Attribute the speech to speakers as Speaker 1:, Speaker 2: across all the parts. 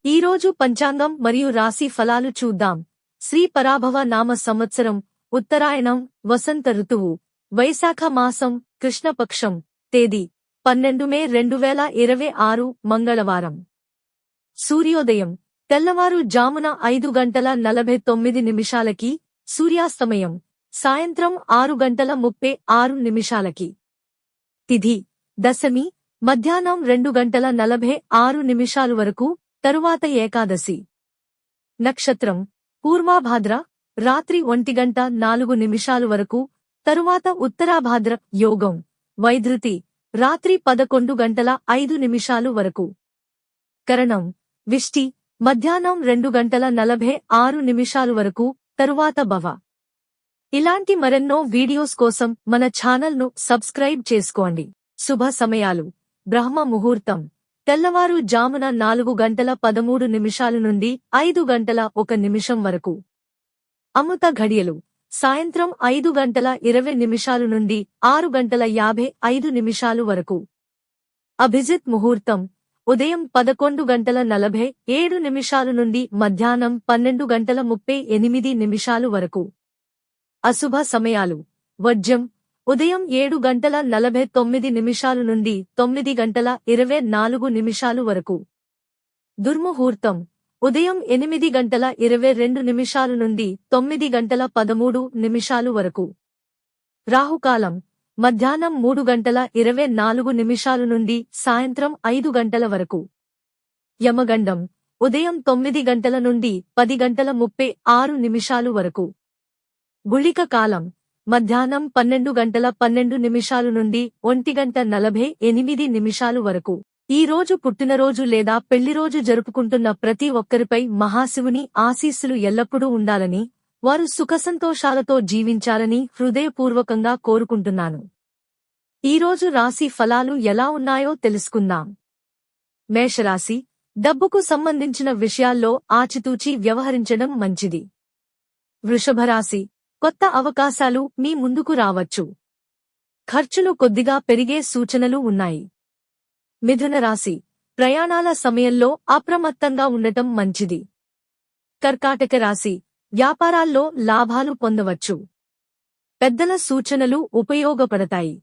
Speaker 1: ఈరోజు పంచాంగం మరియు రాశి ఫలాలు చూద్దాం. శ్రీ పరాభవ నామ సంవత్సరం, ఉత్తరాయణం, వసంత ఋతువు, వైశాఖ మాసం, కృష్ణపక్షం, తేదీ 12 మే 2026 మంగళవారం. సూర్యోదయం తెల్లవారు జామున 5:49 సూర్యాస్తమయం సాయంత్రం 6:36 తిథి దశమి మధ్యాహ్నం 2:46 వరకు, తరువాత ఏకాదశి. నక్షత్రం పూర్వాభాద్ర రాత్రి 1:04 వరకు, తరువాత ఉత్తరాభాద్ర. యోగం వైధృతి రాత్రి 11:05 వరకు. కరణం విష్టి మధ్యాహ్నం 2:46 వరకు, తరువాత భవ. ఇలాంటి మరెన్నో వీడియోస్ కోసం మన ఛానల్ను సబ్స్క్రైబ్ చేసుకోండి. శుభ సమయాలు. బ్రహ్మ ముహూర్తం తెల్లవారు జామున 4:13 నుండి 5:01 వరకు. అమృత ఘడియలు సాయంత్రం 5:20 నుండి 6:55 వరకు. అభిజిత్ ముహూర్తం ఉదయం 11:47 నుండి మధ్యాహ్నం 12:38 వరకు. అశుభ సమయాలు. వర్జ్యం ఉదయం 7:49 నుండి 9:24 వరకు. దుర్ముహూర్తం ఉదయం 8:22 నుండి 9:13 వరకు. రాహుకాలం మధ్యాహ్నం 3:24 నుండి సాయంత్రం 5 వరకు. యమగండం ఉదయం 9 నుండి 10:36 వరకు. గుళిక కాలం మధ్యాహ్నం 12:12 నుండి 1:48 వరకు. ఈ రోజు పుట్టినరోజు లేదా పెళ్లిరోజు జరుపుకుంటున్న ప్రతి ఒక్కరిపై మహాశివుని ఆశీస్సులు ఎల్లప్పుడూ ఉండాలని, వారు సుఖసంతోషాలతో జీవించాలని హృదయపూర్వకంగా కోరుకుంటున్నాను. ఈరోజు రాశి ఫలాలు ఎలా ఉన్నాయో తెలుసుకుందాం. మేషరాశి డబ్బుకు సంబంధించిన విషయాల్లో ఆచితూచి వ్యవహరించడం మంచిది. వృషభరాశి కొత్త అవకాశాలు మీ ముందుకు రావచ్చు. ఖర్చులు కొద్దిగా పెరిగే సూచనలు ఉన్నాయి. మిథున రాశి ప్రయాణాల సమయంలో అప్రమత్తంగా ఉండటం మంచిది. కర్కాటక రాశి వ్యాపారాల్లో లాభాలు పొందవచ్చు. పెద్దల సూచనలు ఉపయోగపడతాయి.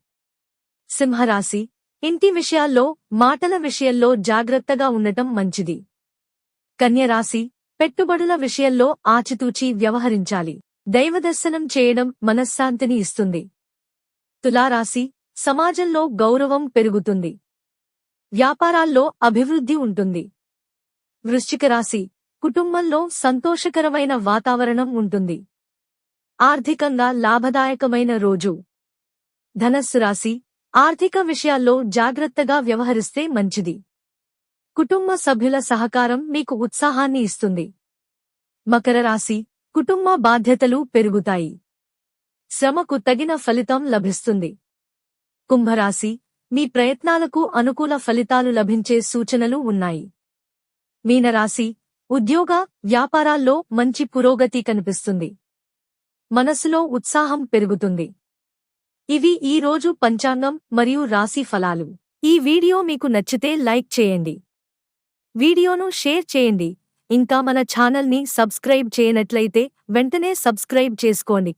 Speaker 1: సింహరాశి ఇంటి విషయాల్లో, మాటల విషయంలో జాగ్రత్తగా ఉండటం మంచిది. కన్యరాశి పెట్టుబడుల విషయంలో ఆచితూచి వ్యవహరించాలి. దైవదర్శనం చేయడం మనశ్శాంతిని ఇస్తుంది. తులారాశి సమాజంలో గౌరవం పెరుగుతుంది. వ్యాపారాల్లో అభివృద్ధి ఉంటుంది. వృశ్చిక రాశి కుటుంబంలో సంతోషకరమైన వాతావరణం ఉంటుంది. ఆర్థికంగా లాభదాయకమైన రోజు. ధనస్సు రాశి ఆర్థిక విషయాల్లో జాగ్రత్తగా వ్యవహరిస్తే మంచిది. కుటుంబ సభ్యుల సహకారం మీకు ఉత్సాహాన్ని ఇస్తుంది. మకర రాశి కుటుంబ బాధ్యతలు పెరుగుతాయి. శ్రమకు తగిన ఫలితం లభిస్తుంది. కుంభరాశి మీ ప్రయత్నాలకు అనుకూల ఫలితాలు లభించే సూచనలు ఉన్నాయి. మీనరాశి ఉద్యోగ, వ్యాపారాల్లో మంచి పురోగతి కనిపిస్తుంది. మనసులో ఉత్సాహం పెరుగుతుంది. ఇవి ఈ రోజు పంచాంగం మరియు రాశి ఫలాలు. ఈ వీడియో మీకు నచ్చితే లైక్ చేయండి. వీడియోను షేర్ చేయండి. ఇంకా మన ఛానల్ని సబ్స్క్రైబ్ చేయనట్లయితే వెంటనే సబ్స్క్రైబ్ చేసుకోండి.